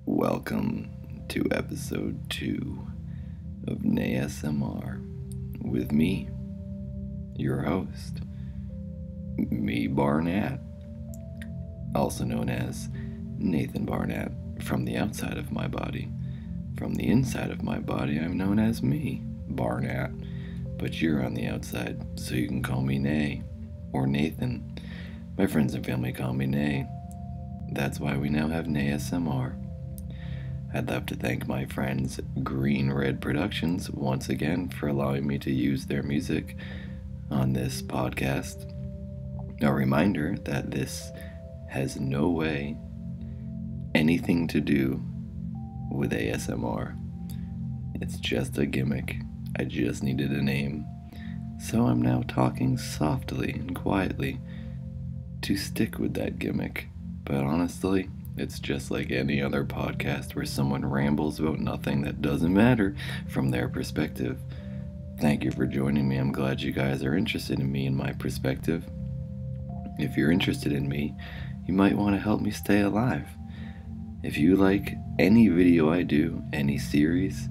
Welcome to episode 2 of NaySMR with me, your host, me Barnatt, also known as Nathan Barnatt. From the outside of my body. From the inside of my body, I'm known as me, Barnatt, but you're on the outside, so you can call me Nay or Nathan. My friends and family call me Nay. That's why we now have NaySMR. I'd love to thank my friends Green Red Productions once again for allowing me to use their music on this podcast. A reminder that this has no way anything to do with ASMR. It's just a gimmick. I just needed a name. So I'm now talking softly and quietly to stick with that gimmick. But honestly, it's just like any other podcast where someone rambles about nothing that doesn't matter from their perspective. Thank you for joining me. I'm glad you guys are interested in me and my perspective. If you're interested in me, you might want to help me stay alive. If you like any video I do, any series,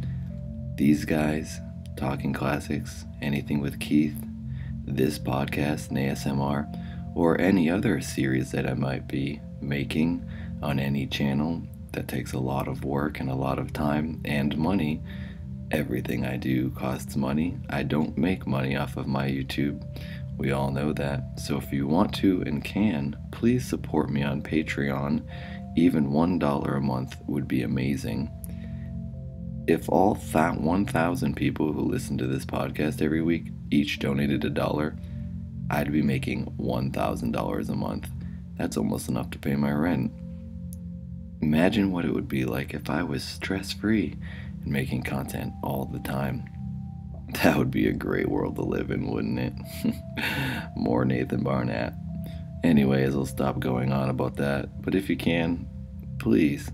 these guys, Talking Classics, anything with Keith, this podcast, NaySMR, or any other series that I might be making on any channel that takes a lot of work and a lot of time and money, everything I do costs money. I don't make money off of my YouTube. We all know that. So if you want to and can, please support me on Patreon. Even $1 a month would be amazing. If all 1,000 people who listen to this podcast every week each donated $1, I'd be making $1,000 a month. That's almost enough to pay my rent. Imagine what it would be like if I was stress-free and making content all the time. That would be a great world to live in, wouldn't it? More Nathan Barnatt. Anyways, I'll stop going on about that. But if you can, please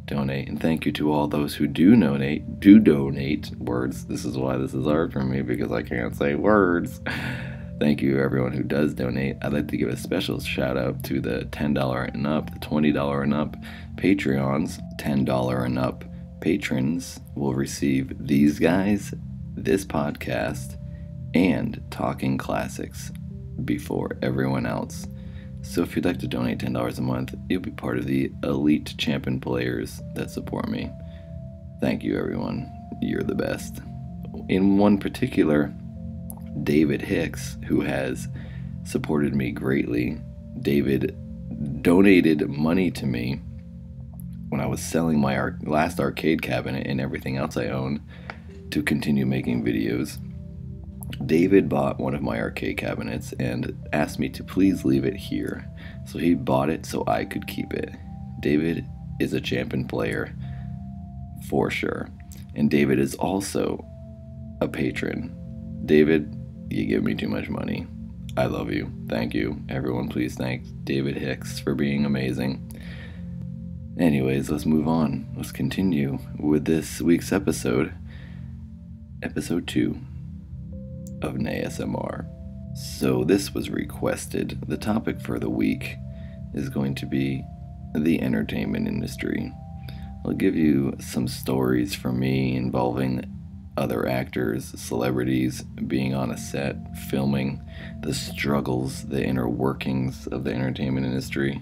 donate. And thank you to all those who do donate words. This is why this is hard for me, because I can't say words. Thank you everyone who does donate. I'd like to give a special shout out to the $10 and up, the $20 and up Patreons. $10 and up patrons will receive these guys, this podcast, and Talking Classics before everyone else. So if you'd like to donate $10 a month, you'll be part of the elite champion players that support me. Thank you, everyone. You're the best. In one particular, David Hicks, who has supported me greatly. David donated money to me when I was selling my last arcade cabinet and everything else I own to continue making videos. David bought one of my arcade cabinets and asked me to please leave it here. So he bought it so I could keep it. David is a champion player for sure. And David is also a patron. David, you give me too much money. I love you. Thank you. Everyone, please thank David Hicks for being amazing. Anyways, let's move on. Let's continue with this week's episode. Episode 2 of NaySMR. So this was requested. The topic for the week is going to be the entertainment industry. I'll give you some stories from me involving other actors, celebrities, being on a set, filming, the struggles, the inner workings of the entertainment industry.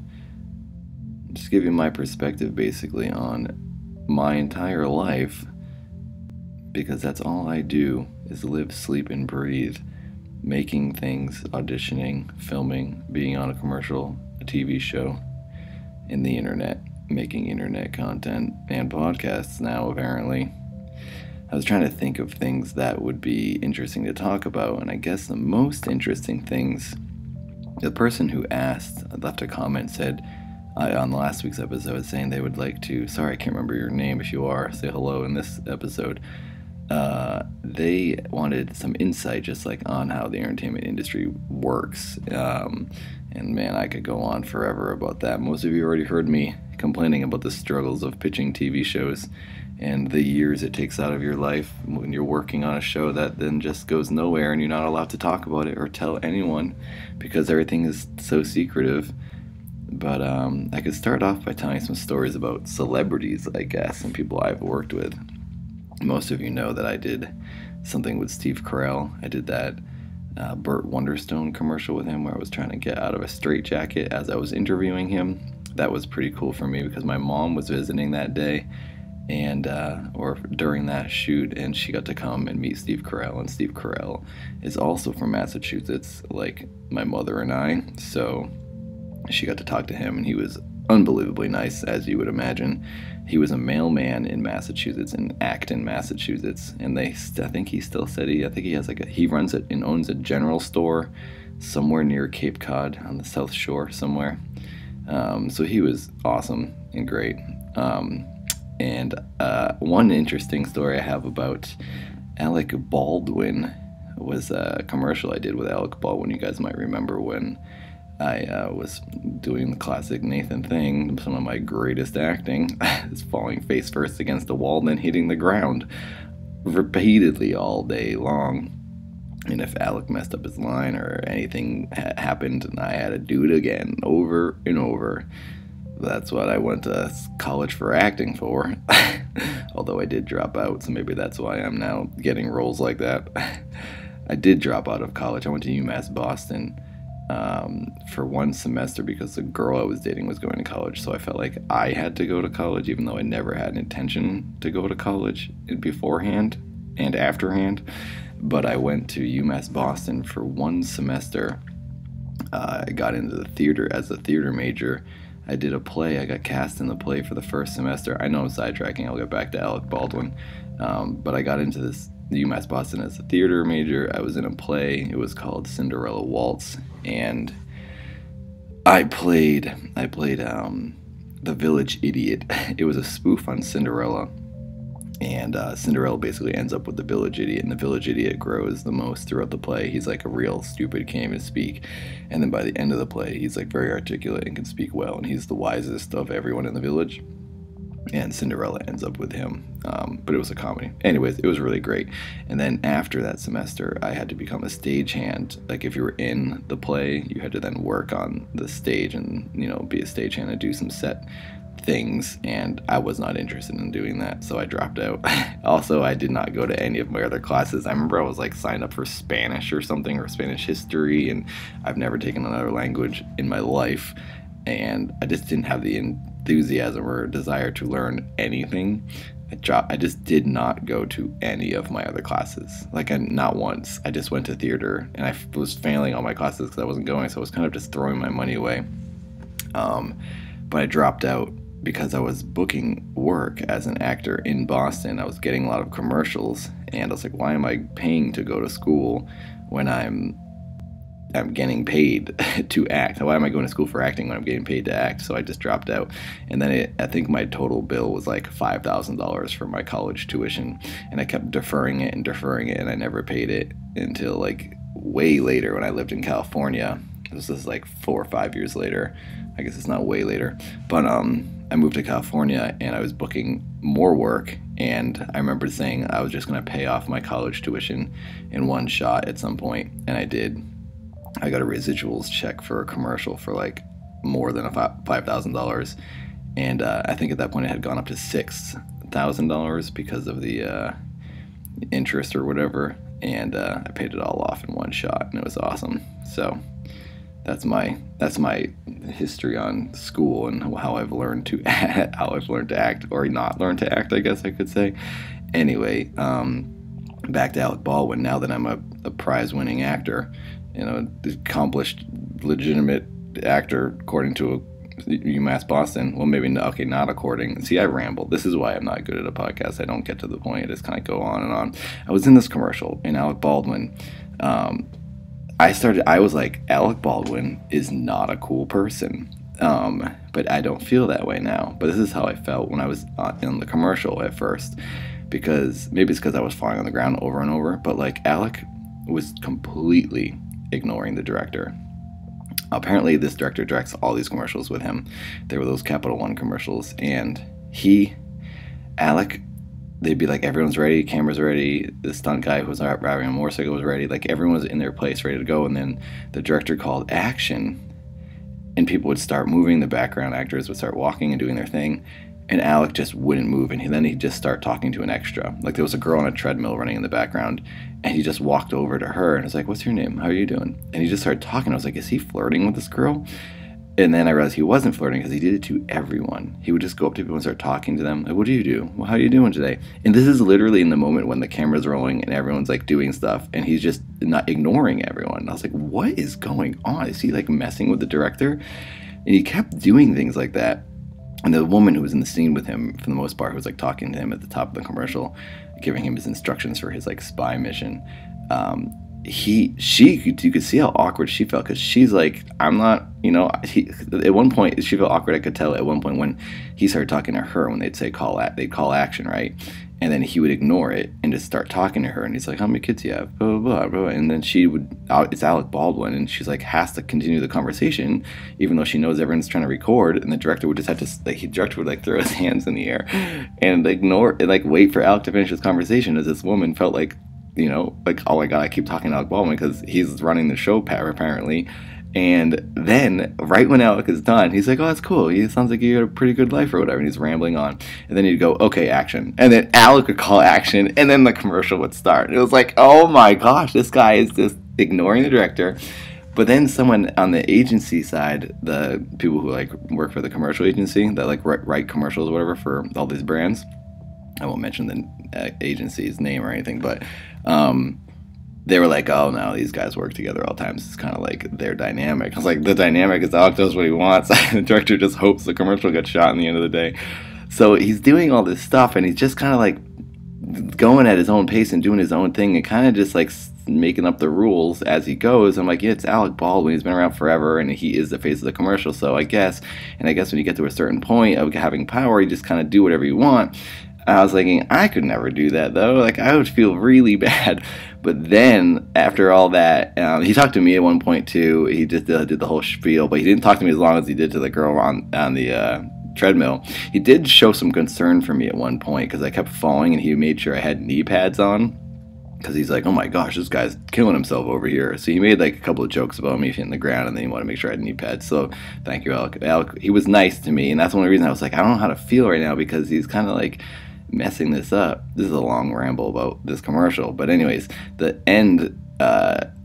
Just give you my perspective basically on my entire life, because that's all I do is live, sleep, and breathe. Making things, auditioning, filming, being on a commercial, a TV show, and the internet, making internet content, and podcasts now apparently. I was trying to think of things that would be interesting to talk about, and I guess the most interesting things, the person who left a comment, said on last week's episode saying they would like to, sorry I can't remember your name, if you are, say hello in this episode. They wanted some insight just like on how the entertainment industry works, and man, I could go on forever about that. Most of you already heard me complaining about the struggles of pitching TV shows and the years it takes out of your life when you're working on a show that then just goes nowhere and you're not allowed to talk about it or tell anyone because everything is so secretive. But I could start off by telling some stories about celebrities, I guess, and people I've worked with. Most of you know that I did something with Steve Carell. I did that Burt Wonderstone commercial with him where I was trying to get out of a straitjacket as I was interviewing him. That was pretty cool for me because my mom was visiting that day, and or during that shoot, and she got to come and meet Steve Carell. And Steve Carell is also from Massachusetts, like my mother and I. So she got to talk to him, and he was unbelievably nice, as you would imagine. He was a mailman in Massachusetts, in Acton, Massachusetts, and I think he still said I think he has he runs it and owns a general store somewhere near Cape Cod on the South Shore somewhere. So he was awesome and great. And one interesting story I have about Alec Baldwin was a commercial I did with Alec Baldwin. You guys might remember when I was doing the classic Nathan thing, some of my greatest acting, is falling face first against the wall and then hitting the ground repeatedly all day long. And if Alec messed up his line or anything happened and I had to do it again over and over, that's what I went to college for acting for. Although I did drop out, so maybe that's why I'm now getting roles like that. I did drop out of college. I went to UMass Boston for one semester because the girl I was dating was going to college, so I felt like I had to go to college, even though I never had an intention to go to college beforehand and afterhand. But I went to UMass Boston for one semester. I got into the theater as a theater major. I did a play. I got cast in the play for the first semester. I know I'm sidetracking. I'll get back to Alec Baldwin. But I got into the UMass Boston as a theater major. I was in a play. It was called Cinderella Waltz, and I played the village idiot. It was a spoof on Cinderella, and Cinderella basically ends up with the village idiot, and the village idiot grows the most throughout the play. He's like a real stupid, can't even speak, and then by the end of the play, he's like very articulate and can speak well, and he's the wisest of everyone in the village. And Cinderella ends up with him, but it was a comedy. Anyways, it was really great. And then after that semester, I had to become a stagehand. Like if you were in the play, you had to then work on the stage and, you know, be a stagehand and do some set things. And I was not interested in doing that, so I dropped out. Also, I did not go to any of my other classes. I remember I was like signed up for Spanish or something, or Spanish history, and I've never taken another language in my life. And I just didn't have the enthusiasm or desire to learn anything. I just did not go to any of my other classes. Like, not once. I just went to theater, and I was failing all my classes because I wasn't going, so I was kind of just throwing my money away. But I dropped out because I was booking work as an actor in Boston. I was getting a lot of commercials, and I was like, why am I paying to go to school when I'm getting paid to act? Why am I going to school for acting when I'm getting paid to act? So I just dropped out. And then I think my total bill was like $5,000 for my college tuition. And I kept deferring it, and I never paid it until like way later when I lived in California. This is like 4 or 5 years later. I guess it's not way later. But I moved to California, and I was booking more work. And I remember saying I was just going to pay off my college tuition in one shot at some point. And I did. I got a residuals check for a commercial for like more than $5,000, and I think at that point it had gone up to $6,000 because of the interest or whatever, and I paid it all off in one shot, and it was awesome. So that's my history on school and how I've learned to act, or not learn to act, I guess I could say. Anyway, back to Alec Baldwin. Now that I'm a prize-winning actor, you know, accomplished, legitimate actor, according to UMass Boston. Well, maybe not. Okay, not according. See, I ramble. This is why I'm not good at a podcast. I don't get to the point. I just kind of go on and on. I was in this commercial, and Alec Baldwin. I was like, Alec Baldwin is not a cool person. But I don't feel that way now. But this is how I felt when I was in the commercial at first, because maybe it's because I was falling on the ground over and over. But like, Alec was completely ignoring the director. Apparently this director directs all these commercials with him. They were those Capital One commercials, and Alec, they'd be like, everyone's ready, camera's ready, the stunt guy who was driving a motorcycle was ready, like everyone was in their place ready to go, and then the director called action, and people would start moving. The background actors would start walking and doing their thing, and Alec just wouldn't move, and then he'd just start talking to an extra. Like, there was a girl on a treadmill running in the background, and he just walked over to her and was like, "What's your name? How are you doing?" And he just started talking. I was like, is he flirting with this girl? And then I realized he wasn't flirting, because he did it to everyone. He would just go up to people and start talking to them. Like, "What do you do? Well, how are you doing today?" And this is literally in the moment when the camera's rolling and everyone's like doing stuff, and he's just not ignoring everyone. And I was like, what is going on? Is he like messing with the director? And he kept doing things like that. And the woman who was in the scene with him, for the most part, who was like talking to him at the top of the commercial, giving him his instructions for his like spy mission, you could see how awkward she felt, because she's like, I'm not, at one point she felt awkward. I could tell at one point when he started talking to her, when they'd call action, right? And then he would ignore it and just start talking to her, and he's like, "How many kids do you have?" Blah, blah, blah, blah. And then it's Alec Baldwin, and she's like, has to continue the conversation, even though she knows everyone's trying to record, and the director would just have to, like, the director would like throw his hands in the air and ignore and like wait for Alec to finish his conversation, as this woman felt like, like, oh my god, I keep talking to Alec Baldwin because he's running the show apparently. And then, right when Alec is done, he's like, "Oh, that's cool. It sounds like you had a pretty good life," or whatever. And he's rambling on. And then he'd go, "Okay, action." And then Alec would call action, and then the commercial would start. It was like, oh my gosh, this guy is just ignoring the director. But then someone on the agency side, the people who like work for the commercial agency that like write commercials or whatever for all these brands, I won't mention the agency's name or anything, but they were like, "Oh no, these guys work together all times. It's kind of like their dynamic." I was like, the dynamic is Alec does what he wants. The director just hopes the commercial gets shot in the end of the day. So he's doing all this stuff, and he's just kind of like going at his own pace and doing his own thing, and kind of just like making up the rules as he goes. I'm like, yeah, it's Alec Baldwin. He's been around forever, and he is the face of the commercial. So I guess when you get to a certain point of having power, you just kind of do whatever you want. I was thinking, I could never do that, though. Like, I would feel really bad. But then, after all that, he talked to me at one point, too. He just did the whole spiel, but he didn't talk to me as long as he did to the girl on the treadmill. He did show some concern for me at one point, because I kept falling, and he made sure I had knee pads on. Because he's like, "Oh my gosh, this guy's killing himself over here." So he made like a couple of jokes about me hitting the ground, and then he wanted to make sure I had knee pads. So thank you, Alec. Alec, he was nice to me, and that's the only reason I was like, I don't know how to feel right now, because he's kind of like messing this up. This is a long ramble about this commercial, but anyways, the end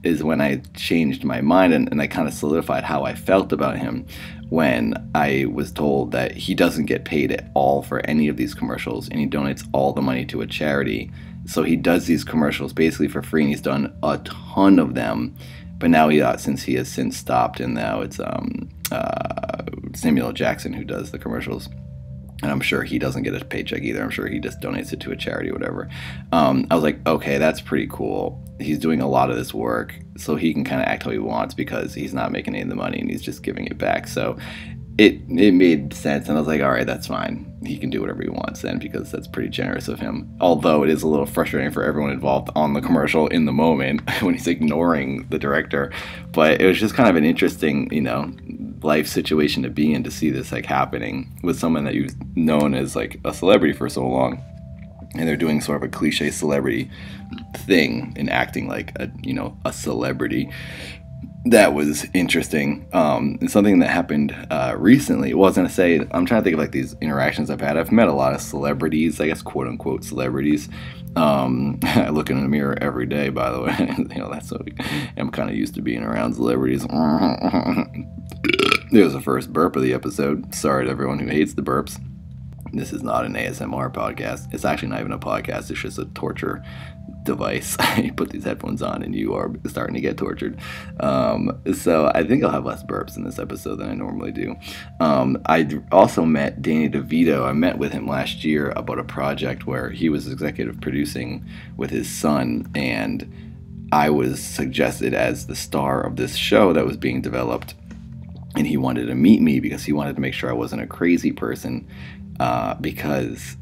is when I changed my mind, and I kind of solidified how I felt about him when I was told that he doesn't get paid at all for any of these commercials, and he donates all the money to a charity. So he does these commercials basically for free, and he's done a ton of them. But now since he has since stopped, and now it's Samuel L. Jackson who does the commercials. And I'm sure he doesn't get a paycheck either. I'm sure he just donates it to a charity or whatever. I was like, okay, that's pretty cool. He's doing a lot of this work, so he can kind of act how he wants, because he's not making any of the money, and he's just giving it back. So it made sense, and I was like, all right, that's fine. He can do whatever he wants then, because that's pretty generous of him. Although it is a little frustrating for everyone involved on the commercial in the moment when he's ignoring the director. But it was just kind of an interesting, life situation to be in, to see this like happening with someone that you've known as like a celebrity for so long, and they're doing sort of a cliche celebrity thing and acting like a celebrity. That was interesting. And something that happened recently. Well, I was gonna say, I'm trying to think of like these interactions I've had. I've met a lot of celebrities, I guess, quote unquote celebrities. I look in the mirror every day, by the way. That's what I'm kind of used to being around celebrities. There's the first burp of the episode. Sorry to everyone who hates the burps. This is not an ASMR podcast. It's actually not even a podcast. It's just a torture device. You put these headphones on and you are starting to get tortured. So I think I'll have less burps in this episode than I normally do. I also met Danny Devito. I met with him last year about a project where he was executive producing with his son, and I was suggested as the star of this show that was being developed. And he wanted to meet me because he wanted to make sure I wasn't a crazy person, because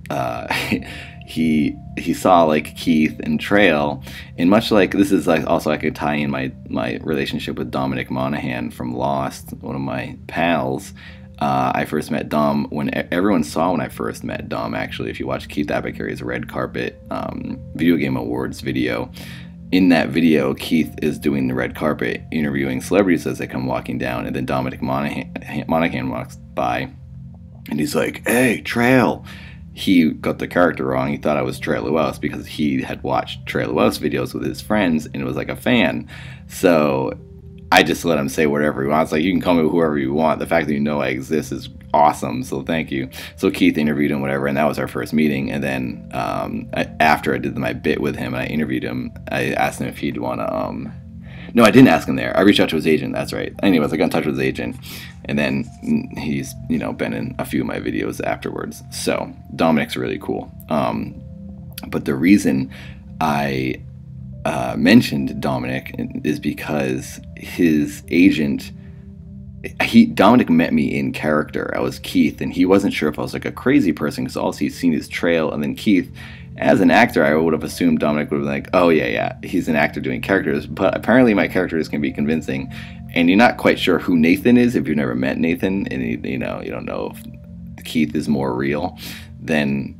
he saw like Keith and Trail, and much like this is like also I could tie in my relationship with Dominic Monaghan from Lost, one of my pals. I first met Dom when everyone saw when I first met Dom. Actually, if you watch Keith Abacary's Red Carpet Video Game Awards video, in that video, Keith is doing the red carpet, interviewing celebrities as they come walking down, and then Dominic Monaghan walks by, and he's like, "Hey, Trail." He got the character wrong. He thought I was Trey Lewis because he had watched Trey Lewis videos with his friends and was like a fan. So I just let him say whatever he wants. Like, you can call me whoever you want. The fact that you know I exist is awesome, so thank you. So Keith interviewed him, whatever, and that was our first meeting. And then after I did my bit with him and I interviewed him, I asked him if he'd want to... No, I didn't ask him there. I reached out to his agent, that's right. Anyways, I got in touch with his agent, and then he's, been in a few of my videos afterwards. So Dominic's really cool. But the reason I mentioned Dominic is because his agent... Dominic met me in character. I was Keith, and he wasn't sure if I was like a crazy person because all he's seen is Trail and then Keith. As an actor, I would have assumed Dominic would have been like, oh yeah, he's an actor doing characters, but apparently my characters can be convincing, and you're not quite sure who Nathan is if you've never met Nathan, and you don't know if Keith is more real than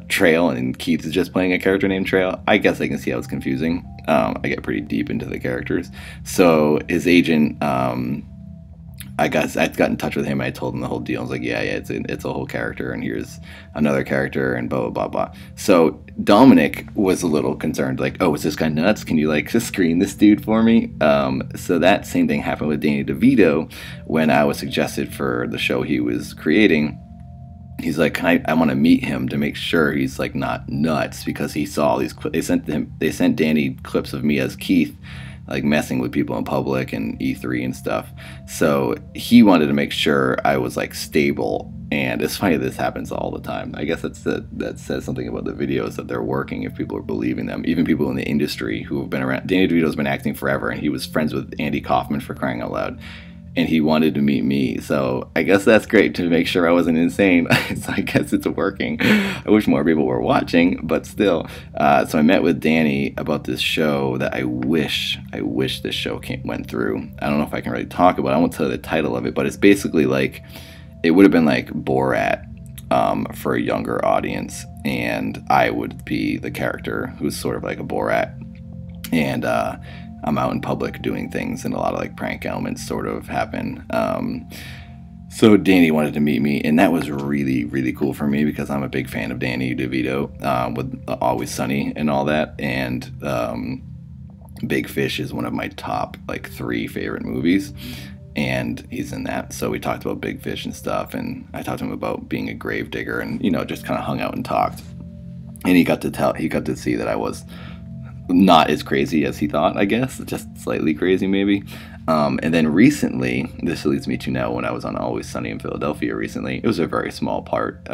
Trail, and Keith is just playing a character named Trail. I guess I can see how it's confusing. I get pretty deep into the characters. So his agent... I got in touch with him. I told him the whole deal. I was like, yeah, it's a whole character, and here's another character, and blah, blah, blah, blah. So Dominic was a little concerned, like, oh, is this guy nuts? Can you, like, just screen this dude for me? So that same thing happened with Danny DeVito when I was suggested for the show he was creating. He's like, I want to meet him to make sure he's, like, not nuts, because he saw all these clips. They sent Danny clips of me as Keith, like messing with people in public and E3 and stuff. So he wanted to make sure I was like stable. And it's funny, this happens all the time. I guess that says something about the videos, that they're working if people are believing them. Even people in the industry who have been around. Danny DeVito's been acting forever, and he was friends with Andy Kaufman, for crying out loud. And he wanted to meet me, so I guess that's great to make sure I wasn't insane. So I guess it's working. I wish more people were watching, but still. So I met with Danny about this show that I wish this show went through. I don't know if I can really talk about it. I won't tell you the title of it, but it's basically like, it would have been like Borat for a younger audience, and I would be the character who's sort of like a Borat. And I'm out in public doing things, and a lot of like prank elements sort of happen. So Danny wanted to meet me, and that was really, really cool for me because I'm a big fan of Danny DeVito with Always Sunny and all that. And Big Fish is one of my top like 3 favorite movies, and he's in that. So we talked about Big Fish and stuff, and I talked to him about being a grave digger, and just kind of hung out and talked. And he got to see that I was not as crazy as he thought, I guess, just slightly crazy maybe. And then recently, this leads me to now, when I was on Always Sunny in Philadelphia recently, it was a very small part.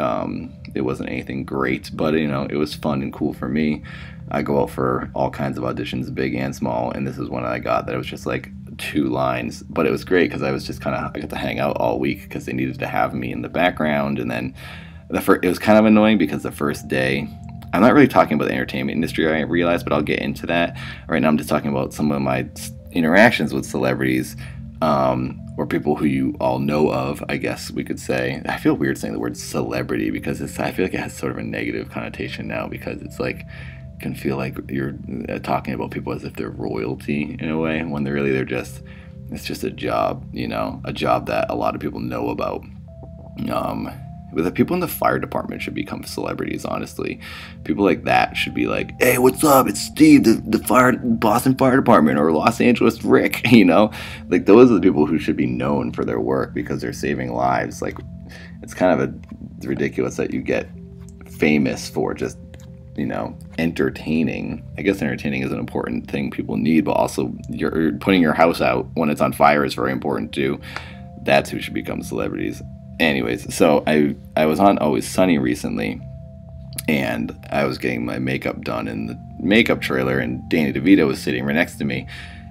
It wasn't anything great, but it was fun and cool for me. I go out for all kinds of auditions, big and small, and this is one that I got that was just like 2 lines, but it was great because I was just I got to hang out all week because they needed to have me in the background. And then it was kind of annoying because the first day, I'm not really talking about the entertainment industry, I realize, but I'll get into that. Right now I'm just talking about some of my interactions with celebrities, or people who you all know of, I guess we could say. I feel weird saying the word celebrity because I feel like it has sort of a negative connotation now, because it's like, it can feel like you're talking about people as if they're royalty in a way, when it's just a job, a job that a lot of people know about. But the people in the fire department should become celebrities, honestly. People like that should be like, hey, what's up? It's Steve, the Boston Fire Department, or Los Angeles Rick, Like, those are the people who should be known for their work because they're saving lives. Like, it's kind of ridiculous that you get famous for just, entertaining. I guess entertaining is an important thing people need, but also you're putting your house out when it's on fire is very important too. That's who should become celebrities. Anyways, so I was on Always Sunny recently, and I was getting my makeup done in the makeup trailer, and Danny DeVito was sitting right next to me,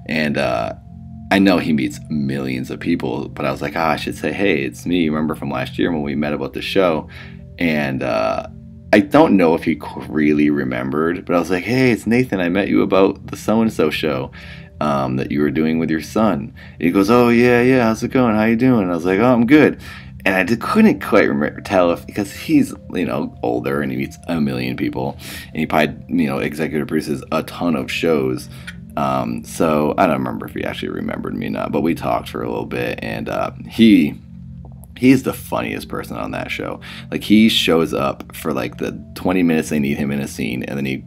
and I know he meets millions of people, but I was like, I should say, hey, it's me, remember from last year when we met about the show? And I don't know if he really remembered, but I was like, hey, it's Nathan, I met you about the so-and-so show that you were doing with your son. And he goes, oh, yeah, how's it going? How you doing? And I was like, oh, I'm good. and I couldn't quite tell if, because he's, you know, older and he meets a million people and he probably, you know, executive produces a ton of shows. So I don't remember if he actually remembered me or not, but we talked for a little bit, and he's the funniest person on that show. Like, he shows up for like the 20 minutes they need him in a scene, and then he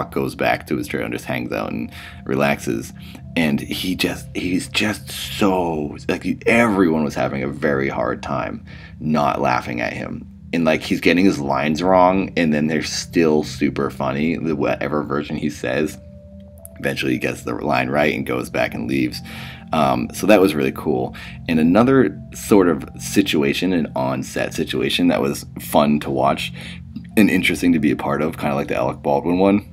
goes back to his trailer and just hangs out and relaxes. And he's just so, like, everyone was having a very hard time not laughing at him. And like, he's getting his lines wrong, and then they're still super funny. Whatever version he says, eventually he gets the line right and goes back and leaves. So that was really cool. And another sort of situation, an on-set situation that was fun to watch and interesting to be a part of, kind of like the Alec Baldwin one,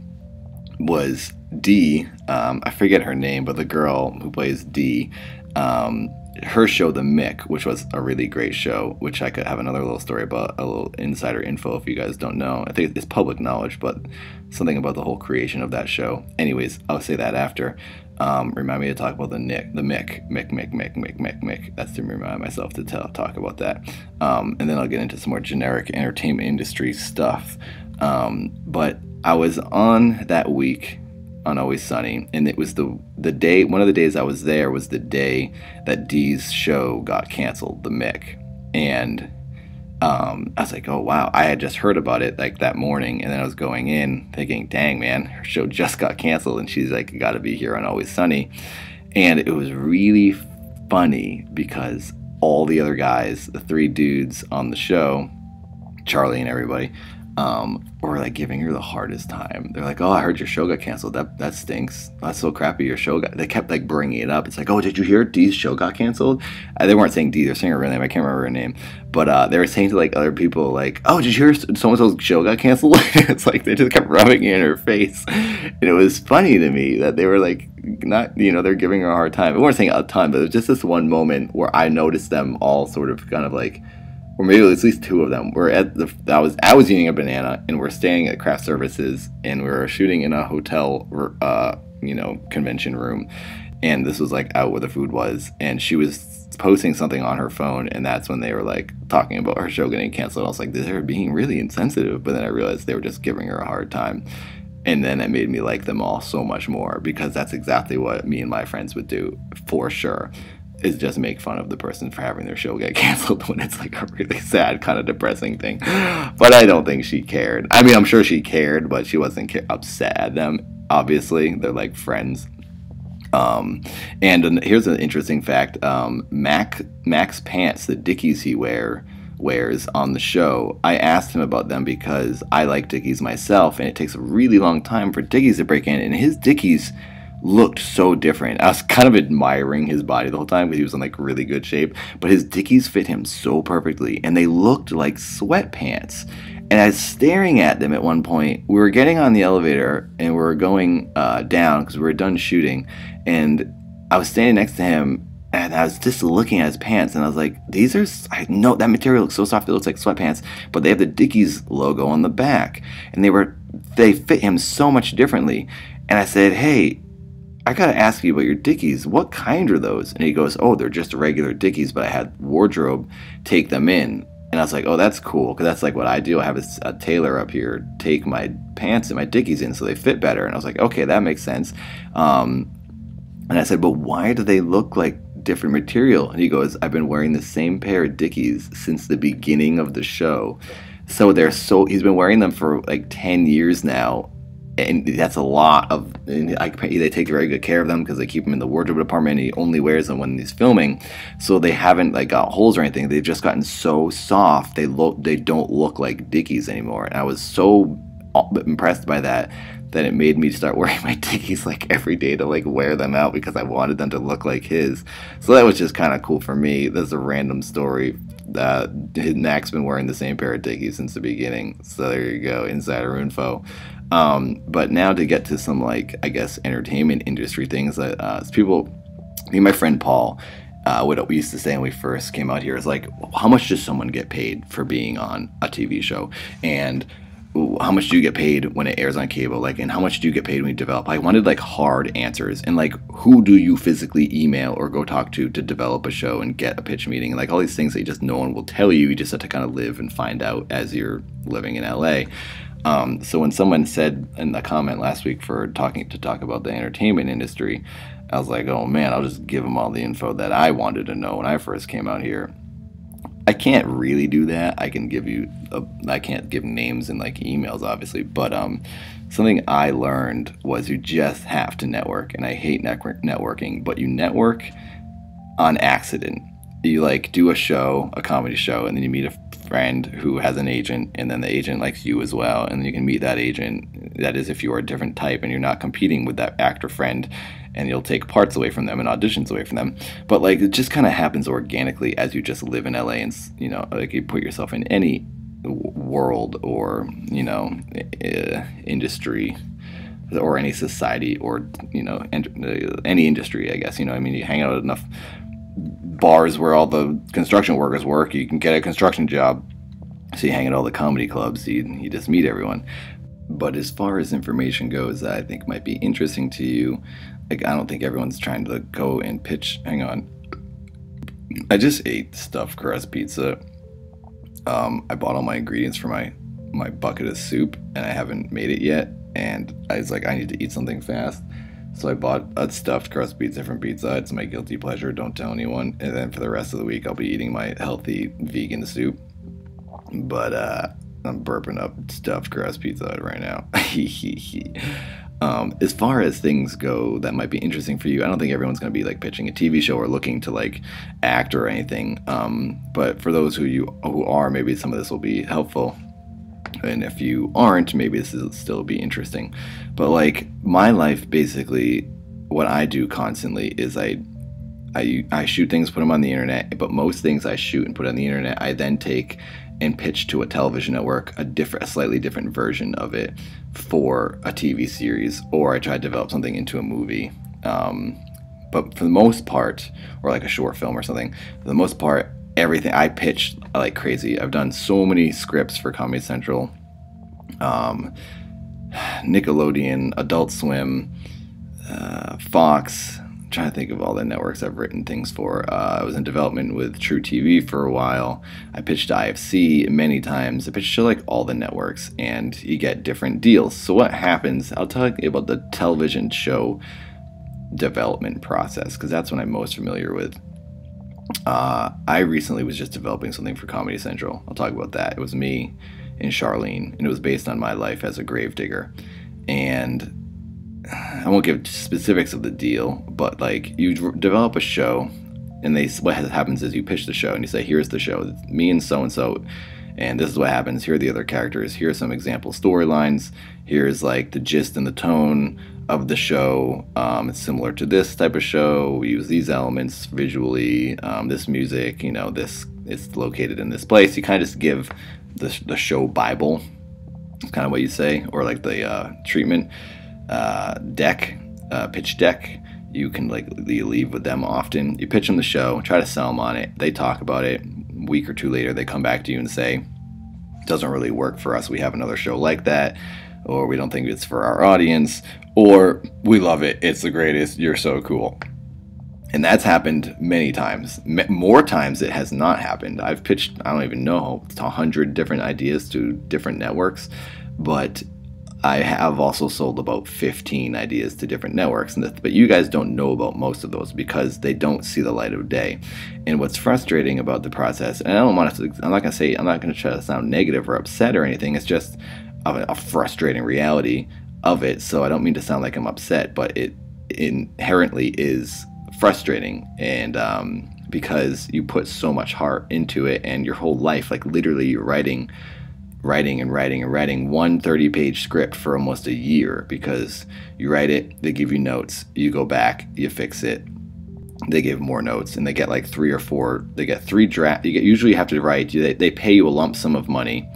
was Dee. I forget her name, but the girl who plays Dee, her show The Mick, which was a really great show, which I could have another little story about, a little insider info if you guys don't know. I think it's public knowledge, but something about the whole creation of that show. Anyways, I'll say that after. Remind me to talk about the Mick. That's to remind myself to talk about that. And then I'll get into some more generic entertainment industry stuff. But I was on that week on Always Sunny, and it was the day, one of the days I was there was the day that Dee's show got canceled, The Mick. And I was like, oh wow, I had just heard about it like that morning, and then I was going in thinking, dang man, her show just got canceled, and she's like, got to be here on Always Sunny. And it was really funny because all the other guys, the three dudes on the show, Charlie and everybody, were like giving her the hardest time. They're like, oh, I heard your show got canceled. That stinks. That's so crappy. Your show got. They kept like bringing it up. It's like, oh, did you hear Dee's show got canceled? They weren't saying Dee. They're saying her real name. I can't remember her name. But they were saying to like other people, like, oh, did you hear so-and-so's show got canceled? It's like they just kept rubbing it in her face. And it was funny to me that they were like, not, you know, they're giving her a hard time. They weren't saying a ton, but it was just this one moment where I noticed them all sort of kind of like, or maybe at least two of them were at I was eating a banana, and we're staying at Craft Services, and we were shooting in a hotel, convention room, and this was like out where the food was, and she was posting something on her phone, and that's when they were like talking about her show getting canceled. I was like, they're being really insensitive, but then I realized they were just giving her a hard time. And then it made me like them all so much more, because that's exactly what me and my friends would do for sure. Is just make fun of the person for having their show get canceled when it's like a really sad, kind of depressing thing. But I don't think she cared. I mean, I'm sure she cared, but she wasn't upset at them. Obviously, they're like friends. And here's an interesting fact. Mac's pants, the Dickies he wears on the show, I asked him about them because I like Dickies myself, and it takes a really long time for Dickies to break in, and his Dickies looked so different. I was kind of admiring his body the whole time because he was in like really good shape, but his Dickies fit him so perfectly, and they looked like sweatpants. And I was staring at them at one point. We were getting on the elevator and we were going down because we were done shooting, and I was standing next to him, and I was just looking at his pants, and I was like, I know that material looks so soft, it looks like sweatpants, but they have the Dickies logo on the back, and they fit him so much differently. And I said, hey, I gotta ask you about your Dickies. What kind are those? And he goes, oh, they're just regular Dickies, but I had wardrobe take them in. And I was like, oh, that's cool, because that's like what I do. I have a tailor up here take my pants and my Dickies in so they fit better. And I was like, okay, that makes sense. And I said, but why do they look like different material? And he goes, I've been wearing the same pair of Dickies since the beginning of the show. So he's been wearing them for like 10 years now. And that's a lot of, they take very good care of them because they keep them in the wardrobe department, and he only wears them when he's filming. So they haven't like got holes or anything. They've just gotten so soft. They don't look like Dickies anymore. And I was so impressed by that it made me start wearing my Dickies like every day to like wear them out because I wanted them to look like his. So that was just kind of cool for me. There's a random story. Mac's been wearing the same pair of Dickies since the beginning. So there you go, insider info. But now to get to some like, I guess, entertainment industry things that me and my friend Paul, what we used to say when we first came out here is like, how much does someone get paid for being on a TV show? And how much do you get paid when it airs on cable? Like, and how much do you get paid when you develop? I wanted like hard answers, and like, who do you physically email or go talk to develop a show and get a pitch meeting? Like all these things that just no one will tell you. You just have to kind of live and find out as you're living in LA. So when someone said in the comment last week to talk about the entertainment industry, I was like, oh man, I'll just give them all the info that I wanted to know when I first came out here. I can't really do that. I can't give names in like emails, obviously, but something I learned was you just have to network, and I hate networking, but you network on accident. You like do a comedy show, and then you meet a friend who has an agent, and then the agent likes you as well, and then you can meet that agent. That is, if you are a different type and you're not competing with that actor friend, and you'll take parts away from them and auditions away from them. But like it just kind of happens organically as you just live in LA, and like you put yourself in any world or industry or any society or any industry, I guess. You hang out at enough bars where all the construction workers work, you can get a construction job. So you hang at all the comedy clubs, you just meet everyone. But as far as information goes that I think might be interesting to you, like I don't think everyone's trying to go and pitch. Hang on, I just ate stuffed crust pizza. I bought all my ingredients for my bucket of soup, and I haven't made it yet, and I was like, I need to eat something fast. So I bought a stuffed crust pizza from Pizza Hut. It's my guilty pleasure, don't tell anyone. And then for the rest of the week, I'll be eating my healthy vegan soup. But I'm burping up stuffed crust Pizza Hut right now. As far as things go that might be interesting for you, I don't think everyone's going to be like pitching a TV show or looking to like act or anything. But for those who are, maybe some of this will be helpful. And if you aren't, maybe this will still be interesting. But like my life, basically, what I do constantly is I shoot things, put them on the internet. But most things I shoot and put on the internet, I then take and pitch to a television network a slightly different version of it for a TV series, or I try to develop something into a movie. But for the most part, or like a short film or something, for the most part, everything I pitch like crazy. I've done so many scripts for Comedy Central, Nickelodeon, Adult Swim, Fox. I'm trying to think of all the networks I've written things for. I was in development with True TV for a while. I pitched to IFC many times. I pitched to like all the networks, and you get different deals. So what happens, I'll tell you about the television show development process, because that's what I'm most familiar with. I recently was just developing something for Comedy Central. I'll talk about that. It was me and Charlene, and it was based on my life as a gravedigger. And I won't give specifics of the deal, but like you develop a show, and what happens is you pitch the show and you say, here's the show, it's me and so, and this is what happens. Here are the other characters. Here are some example storylines. Here's like the gist and the tone of the show. It's similar to this type of show. We use these elements visually. This music, this it's located in this place. You kind of just give the show Bible. It's kind of what you say, or like the treatment deck, pitch deck. You can you leave with them often. You pitch them the show, try to sell them on it. They talk about it. A week or two later, they come back to you and say, it doesn't really work for us. We have another show like that, or we don't think it's for our audience, or we love it. It's the greatest. You're so cool. And that's happened many times. More times it has not happened. I've pitched, I don't even know, 100 different ideas to different networks, but I have also sold about 15 ideas to different networks, but you guys don't know about most of those because they don't see the light of day. And what's frustrating about the process, and I'm not going to try to sound negative or upset or anything, it's just a frustrating reality of it. So I don't mean to sound like I'm upset, but it inherently is frustrating, and because you put so much heart into it, and your whole life, like literally you're writing one 30-page script for almost a year, because you write it, they give you notes, you go back, you fix it, they give more notes, and they get like 3 or 4, they get 3 drafts. Usually you have to write, they pay you a lump sum of money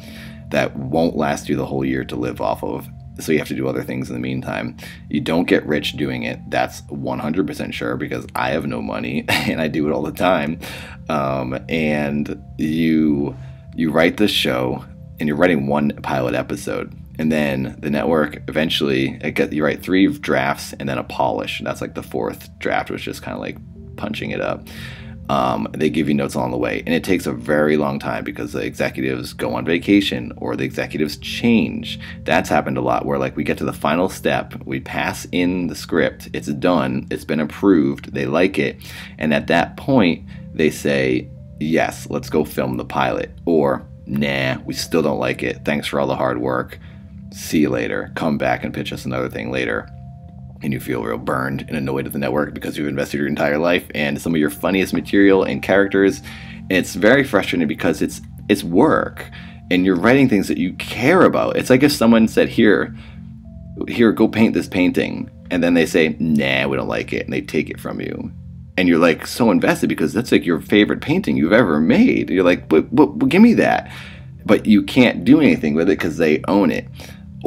that won't last you the whole year to live off of, so you have to do other things in the meantime. You don't get rich doing it, that's 100% sure, because I have no money and I do it all the time. And you write the show, and you're writing one pilot episode. And then the network eventually, you write 3 drafts and then a polish. And that's like the 4th draft, which is kind of like punching it up. They give you notes along the way. And it takes a very long time because the executives go on vacation or the executives change. That's happened a lot where like we get to the final step, we pass in the script, it's done, it's been approved, they like it. And at that point, they say, yes, let's go film the pilot. Or, nah, we still don't like it. Thanks for all the hard work. See you later. Come back and pitch us another thing later. And you feel real burned and annoyed at the network because you've invested your entire life and some of your funniest material and characters. And it's very frustrating because it's work and you're writing things that you care about. It's like if someone said, here, go paint this painting. And then they say, nah, we don't like it. And they take it from you. And you're like so invested because that's like your favorite painting you've ever made. You're like, but give me that. But you can't do anything with it because they own it.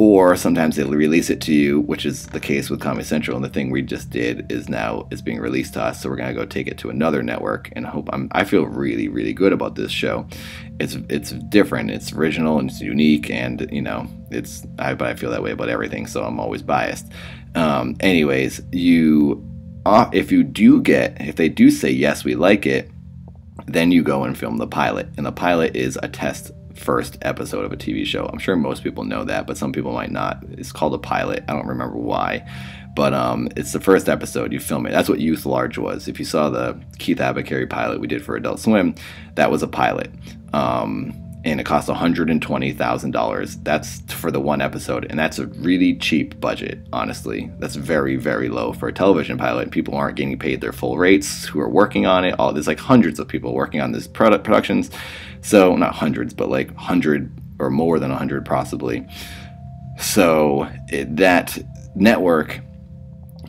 Or sometimes they'll release it to you, which is the case with Comedy Central. And the thing we just did is now it's being released to us. So we're going to go take it to another network. And I feel really, really good about this show. It's different. It's original and it's unique. And, but I feel that way about everything. So I'm always biased. Anyways, if they do say, yes, we like it, then you go and film the pilot. And the pilot is a test first episode of a TV show. I'm sure most people know that, but some people might not. It's called a pilot. I don't remember why, but it's the first episode. You film it. That's what Youth Large was. If you saw the Keith Abacary pilot we did for Adult Swim, that was a pilot. And it cost $120,000. That's for the one episode, and that's a really cheap budget, honestly. That's very, very low for a television pilot. People aren't getting paid their full rates who are working on it. There's like hundreds of people working on this productions. So, not hundreds, but like 100 or more than 100 possibly. So, that network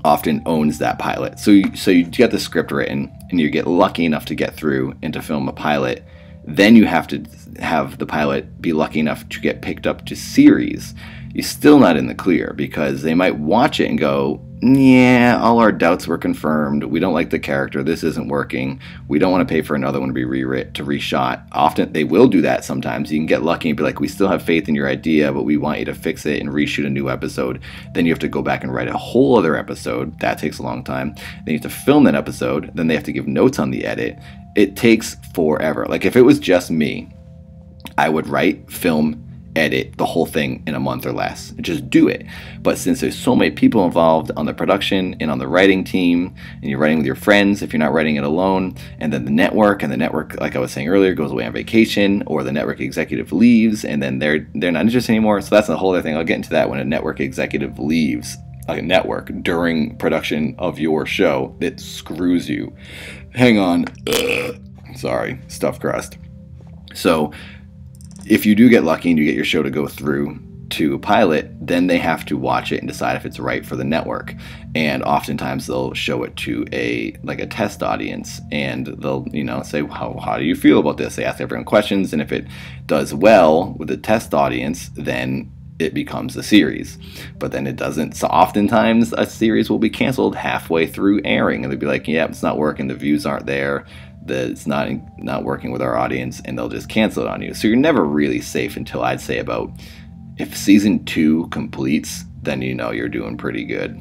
often owns that pilot. So you get the script written, and you get lucky enough to get through and to film a pilot. Then you have to have the pilot be lucky enough to get picked up to series. You're still not in the clear because they might watch it and go, yeah, all our doubts were confirmed. We don't like the character. This isn't working. We don't want to pay for another one to be reshot. Often they will do that sometimes. You can get lucky and be like, we still have faith in your idea, but we want you to fix it and reshoot a new episode. Then you have to go back and write a whole other episode. That takes a long time. Then you have to film that episode. Then they have to give notes on the edit. It takes forever. Like if it was just me, I would write, film, edit the whole thing in a month or less. Just do it. But since there's so many people involved on the production and on the writing team, and you're writing with your friends if you're not writing it alone, and then the network, like I was saying earlier, goes away on vacation, or the network executive leaves, and then they're not interested anymore. So that's a whole other thing. I'll get into that when a network executive leaves like a network during production of your show. It screws you. Hang on. Sorry, stuffed crust. So if you do get lucky and you get your show to go through to a pilot, then they have to watch it and decide if it's right for the network. And oftentimes they'll show it to a test audience, and they'll say, how do you feel about this? They ask everyone questions, and if it does well with the test audience, then it becomes a series. But then it doesn't. So oftentimes a series will be canceled halfway through airing, and they'll be like, yeah, it's not working, the views aren't there, it's not working with our audience, and they'll just cancel it on you. So you're never really safe until I'd say about, if season 2 completes, then you're doing pretty good.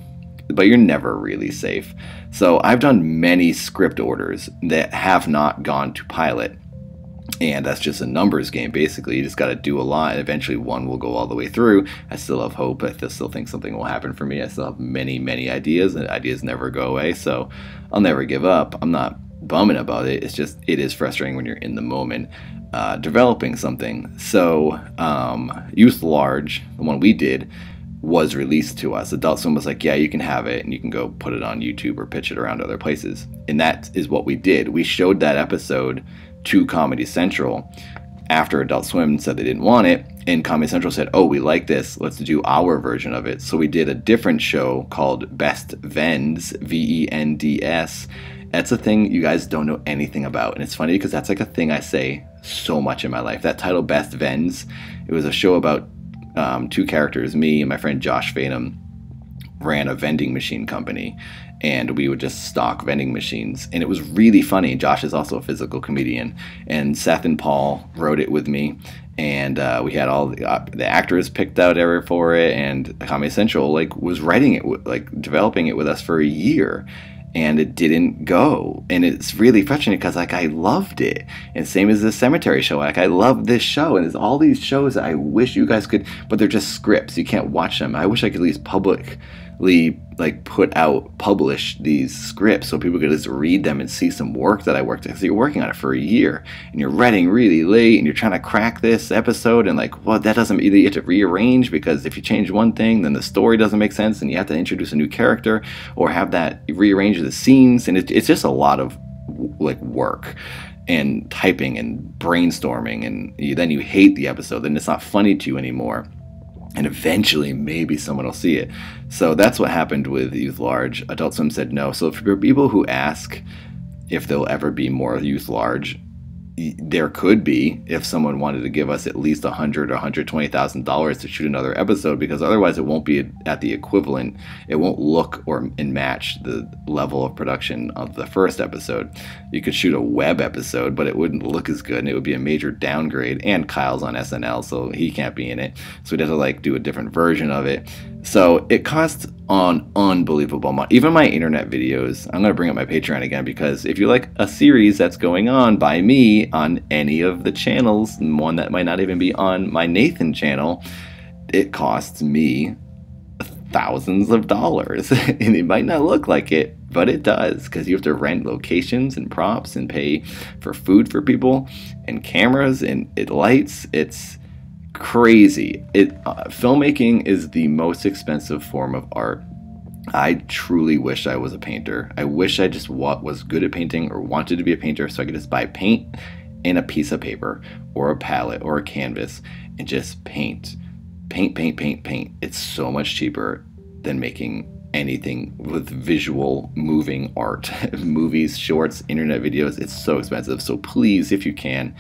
But you're never really safe. So I've done many script orders that have not gone to pilot. And that's just a numbers game, basically. You just got to do a lot, and eventually one will go all the way through. I still have hope. I still think something will happen for me. I still have many, many ideas, and ideas never go away. So I'll never give up. I'm not bumming about it. It's just, it is frustrating when you're in the moment developing something. So Youth Large, the one we did, was released to us. Adult Swim was like, yeah, you can have it, and you can go put it on YouTube or pitch it around other places. And that is what we did. We showed that episode to Comedy Central after Adult Swim said they didn't want it, and Comedy Central said, oh, we like this, let's do our version of it. So we did a different show called Best Vends, VENDS. That's a thing you guys don't know anything about, and it's funny because that's like a thing I say so much in my life. That title, Best Vends, it was a show about 2 characters, me and my friend Josh Fatum. ran a vending machine company, and we would just stock vending machines, and it was really funny. Josh is also a physical comedian, and Seth and Paul wrote it with me, and we had all the actors picked out ever for it, and Comedy Central like was writing it, like developing it with us for a year, and it didn't go, and it's really frustrating because like I loved it. And same as the Cemetery show, like I love this show, and there's all these shows that I wish you guys could, but they're just scripts, you can't watch them. I wish I could at least publicly like publish these scripts so people could just read them and see some work that I worked on. So you're working on it for a year, and you're writing really late, and you're trying to crack this episode, and like, well, that doesn't, either you have to rearrange, because if you change one thing, then the story doesn't make sense, and you have to introduce a new character, or have that rearrange the scenes, and it's just a lot of like work and typing and brainstorming, and then you hate the episode, then it's not funny to you anymore. And eventually, maybe someone will see it. So that's what happened with Youth Large. Adult Swim said no. So for people who ask if there'll ever be more Youth Large, there could be, if someone wanted to give us at least $100,000 or $120,000 to shoot another episode, because otherwise it won't be at the equivalent. It won't look and match the level of production of the first episode. You could shoot a web episode, but it wouldn't look as good, and it would be a major downgrade. And Kyle's on SNL, so he can't be in it. So we'd have to like do a different version of it. So it costs an unbelievable amount. Even my internet videos, I'm going to bring up my Patreon again, because if you like a series that's going on by me on any of the channels, and one that might not even be on my Nathan channel, it costs me thousands of dollars. And it might not look like it, but it does, because you have to rent locations and props and pay for food for people and cameras and lights. It's crazy. Filmmaking is the most expensive form of art. I truly wish I was a painter. I wish I just was good at painting, or wanted to be a painter, so I could just buy paint and a piece of paper or a palette or a canvas and just paint. It's so much cheaper than making anything with visual moving art. Movies, shorts, internet videos, it's so expensive. So please, if you can,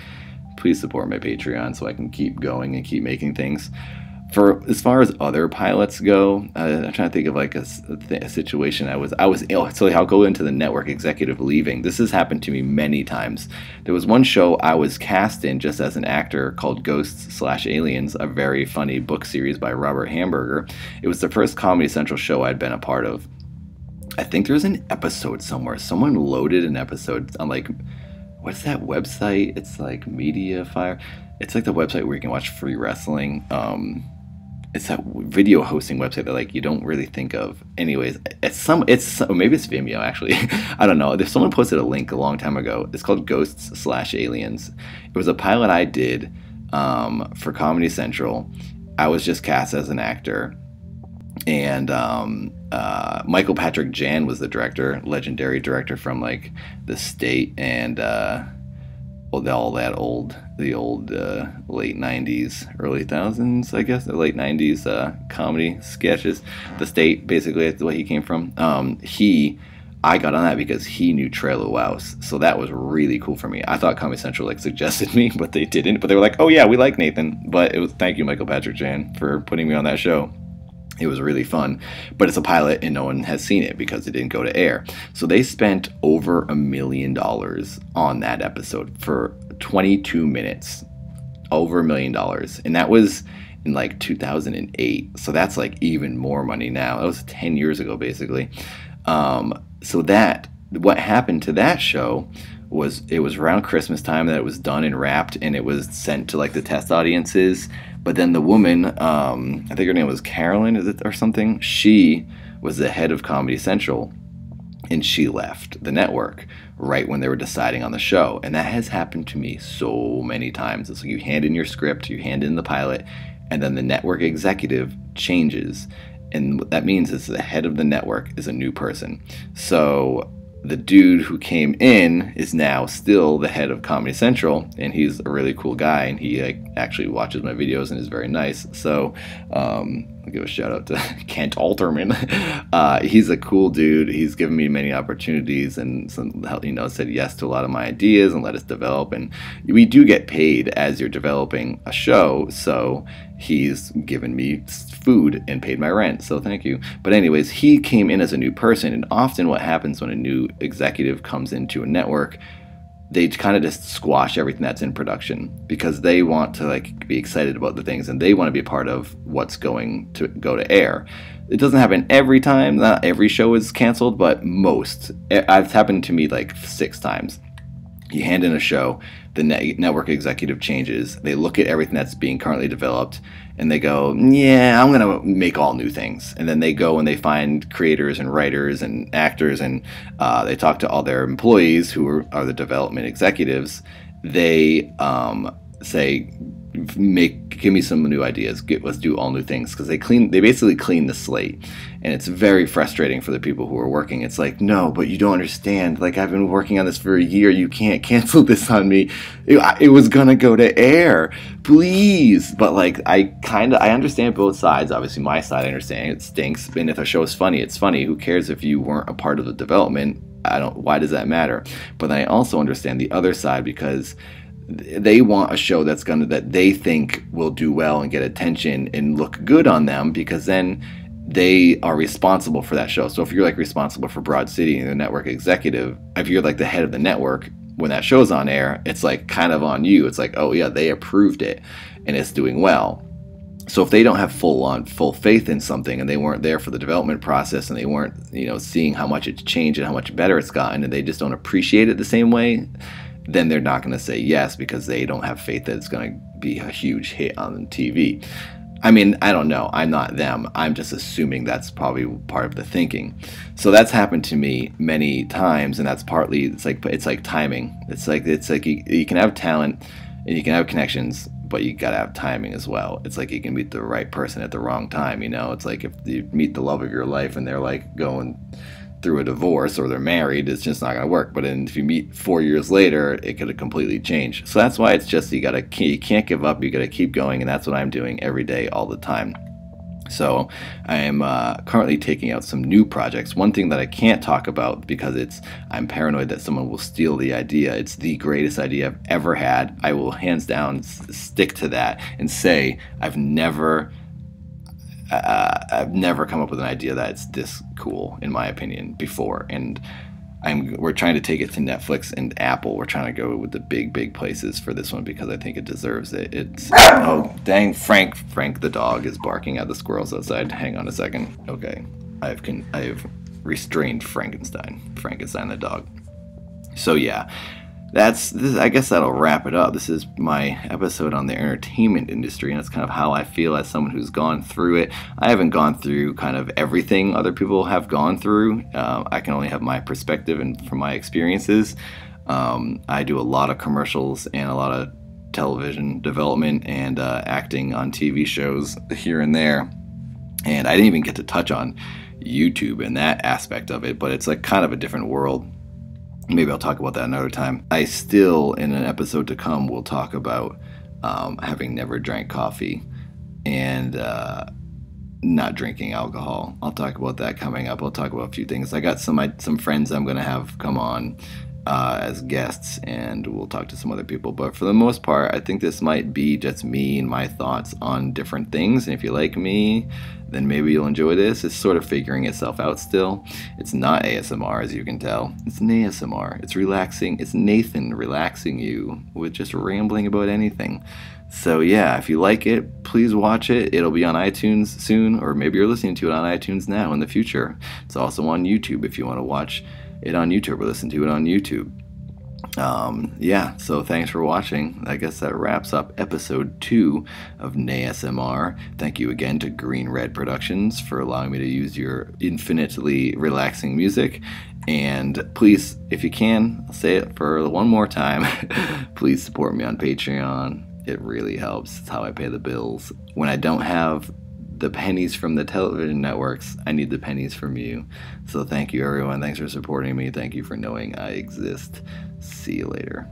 please support my Patreon so I can keep going and keep making things. For as far as other pilots go, I'm trying to think of like a situation I was ill. So I'll go into the network executive leaving. This has happened to me many times. There was one show I was cast in just as an actor called Ghosts/Aliens, a very funny book series by Robert Hamburger. It was the first Comedy Central show I'd been a part of. I think there's an episode somewhere. Someone loaded an episode on like, what's that website? It's like Mediafire. It's like the website where you can watch free wrestling. It's that video hosting website that like you don't really think of. Anyways, maybe it's Vimeo actually. I don't know. If someone posted a link a long time ago, it's called Ghosts/Aliens. It was a pilot I did for Comedy Central. I was just cast as an actor, and Michael Patrick Jan was the director, legendary director from like The State and all that the old late 90s, early 2000s, I guess, the late 90s comedy sketches. The State, basically, that's the way he came from. I got on that because he knew Trailer Wouse, so that was really cool for me. I thought Comedy Central like suggested me, but they didn't. But they were like, "Oh yeah, we like Nathan." But it was, thank you, Michael Patrick Jan, for putting me on that show. It was really fun, but it's a pilot and no one has seen it because it didn't go to air. So they spent over $1 million on that episode for 22 minutes, over $1 million. And that was in like 2008. So that's like even more money now. That was 10 years ago, basically. So what happened to that show was it was around Christmas time that it was done and wrapped, and it was sent to like the test audiences. But then the woman, I think her name was Carolyn, or something, she was the head of Comedy Central, and she left the network right when they were deciding on the show. And that has happened to me so many times. It's like you hand in your script, you hand in the pilot, and then the network executive changes. And what that means is the head of the network is a new person. So the dude who came in is now still the head of Comedy Central, and he's a really cool guy, and he actually watches my videos and is very nice. So I'll give a shout out to Kent Alterman. He's a cool dude. He's given me many opportunities and said yes to a lot of my ideas and let us develop. And we do get paid as you're developing a show, so he's given me food and paid my rent, so thank you. But anyways, he came in as a new person, and often what happens when a new executive comes into a network, they kind of just squash everything that's in production because they want to like be excited about the things and they want to be a part of what's going to go to air. It doesn't happen every time. Not every show is canceled, but most. It's happened to me like 6 times. You hand in a show, the network executive changes, they look at everything that's being currently developed, and they go, yeah, I'm going to make all new things. And then they go and they find creators and writers and actors, and they talk to all their employees who are the development executives. They say, give me some new ideas. Let's do all new things, because they basically clean the slate, and it's very frustrating for the people who are working. It's like, no, but you don't understand. Like, I've been working on this for a year. You can't cancel this on me. It was gonna go to air, please. But like, I understand both sides. Obviously, my side, I understand it stinks. And if a show is funny, it's funny. Who cares if you weren't a part of the development? Why does that matter? But I also understand the other side, because they want a show that they think will do well and get attention and look good on them, because then they are responsible for that show. So if you're like responsible for Broad City and the network executive, if you're like the head of the network, when that show's on air, it's like kind of on you. It's like, oh yeah, they approved it and it's doing well. So if they don't have full faith in something, and they weren't there for the development process, and they weren't, seeing how much it's changed and how much better it's gotten, and they just don't appreciate it the same way, then they're not going to say yes, because they don't have faith that it's going to be a huge hit on TV. I mean, I don't know. I'm not them. I'm just assuming that's probably part of the thinking. So that's happened to me many times, and that's partly, it's like timing. It's like you can have talent and you can have connections, but you gotta have timing as well. It's like you can meet the right person at the wrong time. It's like if you meet the love of your life and they're like going through a divorce, or they're married, it's just not going to work. But if you meet 4 years later, it could have completely changed. So that's why it's just, you can't give up. You got to keep going, and that's what I'm doing every day, all the time. So I am currently taking out some new projects. One thing that I can't talk about, because I'm paranoid that someone will steal the idea. It's the greatest idea I've ever had. I will hands down stick to that and say I've never come up with an idea that's this cool, in my opinion, before. And we're trying to take it to Netflix and Apple. We're trying to go with the big places for this one, because I think it deserves it. Oh dang, Frank the dog is barking at the squirrels outside. Hang on a second. Okay, I have restrained Frankenstein the dog. So yeah, I guess that'll wrap it up. This is my episode on the entertainment industry, and it's kind of how I feel as someone who's gone through it. I haven't gone through kind of everything other people have gone through. I can only have my perspective and from my experiences. I do a lot of commercials and a lot of television development and acting on TV shows here and there. And I didn't even get to touch on YouTube and that aspect of it, but it's like kind of a different world. Maybe I'll talk about that another time. I still, in an episode to come, will talk about having never drank coffee and not drinking alcohol. I'll talk about that coming up. I'll talk about a few things. I got some friends I'm going to have come on as guests, and we'll talk to some other people. But for the most part, I think this might be just me and my thoughts on different things. And if you like me, then maybe you'll enjoy this. It's sort of figuring itself out still. It's not ASMR, as you can tell. It's NaySMR. It's relaxing. It's Nathan relaxing you with just rambling about anything. So yeah, if you like it, please watch it. It'll be on iTunes soon, or maybe you're listening to it on iTunes now in the future. It's also on YouTube if you want to watch it on YouTube or listen to it on YouTube. Yeah, so thanks for watching. I guess that wraps up episode 2 of NaySMR. Thank you again to Green Red Productions for allowing me to use your infinitely relaxing music. And please, if you can, I'll say it for one more time, please support me on Patreon. It really helps. It's how I pay the bills. When I don't have the pennies from the television networks, I need the pennies from you. So thank you, everyone. Thanks for supporting me. Thank you for knowing I exist. See you later.